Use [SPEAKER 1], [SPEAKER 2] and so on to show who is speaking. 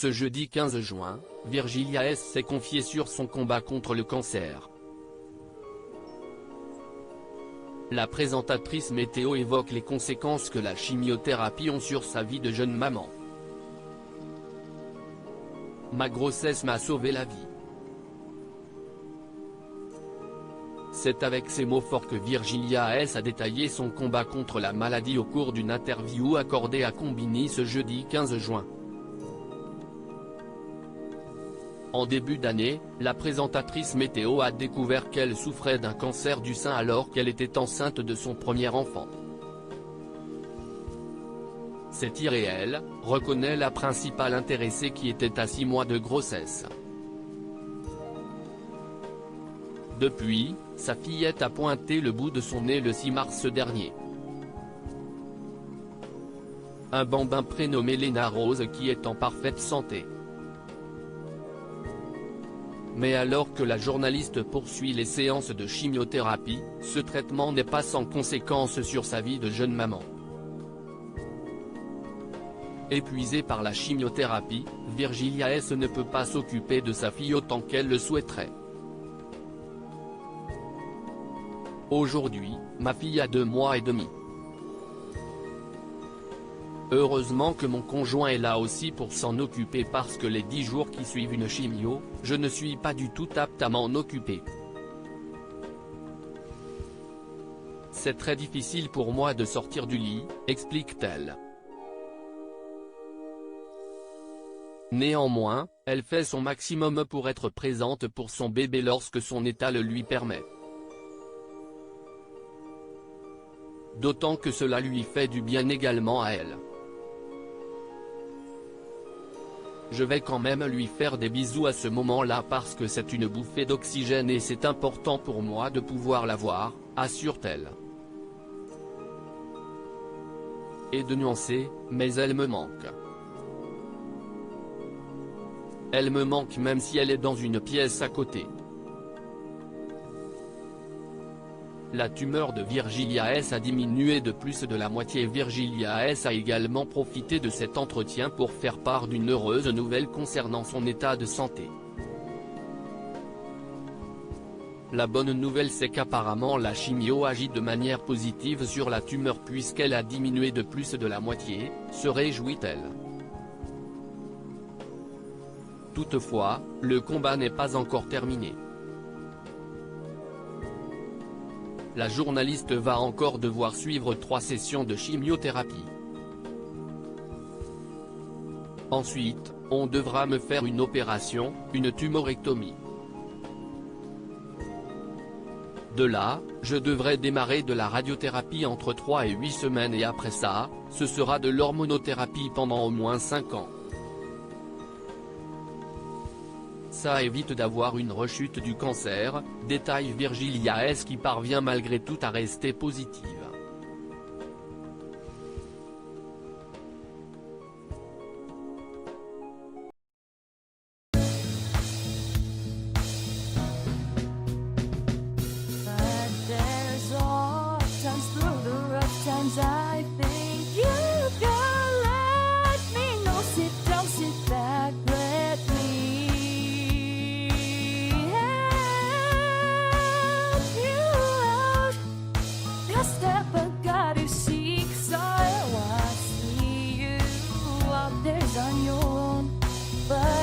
[SPEAKER 1] Ce jeudi 15 juin, Virgilia S s'est confiée sur son combat contre le cancer. La présentatrice météo évoque les conséquences que la chimiothérapie ont sur sa vie de jeune maman. Ma grossesse m'a sauvé la vie. C'est avec ces mots forts que Virgilia S a détaillé son combat contre la maladie au cours d'une interview accordée à Combini ce jeudi 15 juin. En début d'année, la présentatrice météo a découvert qu'elle souffrait d'un cancer du sein alors qu'elle était enceinte de son premier enfant. C'est irréel, reconnaît la principale intéressée qui était à 6 mois de grossesse. Depuis, sa fillette a pointé le bout de son nez le 6 mars dernier. Un bambin prénommé Léna Rose qui est en parfaite santé. Mais alors que la journaliste poursuit les séances de chimiothérapie, ce traitement n'est pas sans conséquences sur sa vie de jeune maman. Épuisée par la chimiothérapie, Virgilia S ne peut pas s'occuper de sa fille autant qu'elle le souhaiterait. Aujourd'hui, ma fille a 2 mois et demi. Heureusement que mon conjoint est là aussi pour s'en occuper parce que les 10 jours qui suivent une chimio, je ne suis pas du tout apte à m'en occuper. C'est très difficile pour moi de sortir du lit, explique-t-elle. Néanmoins, elle fait son maximum pour être présente pour son bébé lorsque son état le lui permet. D'autant que cela lui fait du bien également à elle. Je vais quand même lui faire des bisous à ce moment-là parce que c'est une bouffée d'oxygène et c'est important pour moi de pouvoir la voir, assure-t-elle. Et de nuancer, mais elle me manque. Elle me manque même si elle est dans une pièce à côté. La tumeur de Virgilia S a diminué de plus de la moitié. Virgilia S a également profité de cet entretien pour faire part d'une heureuse nouvelle concernant son état de santé. La bonne nouvelle c'est qu'apparemment la chimio agit de manière positive sur la tumeur puisqu'elle a diminué de plus de la moitié, se réjouit-elle. Toutefois, le combat n'est pas encore terminé. La journaliste va encore devoir suivre 3 sessions de chimiothérapie. Ensuite, on devra me faire une opération, une tumorectomie. De là, je devrais démarrer de la radiothérapie entre 3 et 8 semaines et après ça, ce sera de l'hormonothérapie pendant au moins 5 ans. Ça évite d'avoir une rechute du cancer, détaille Virgilia S qui parvient malgré tout à rester positive.
[SPEAKER 2] On your own, but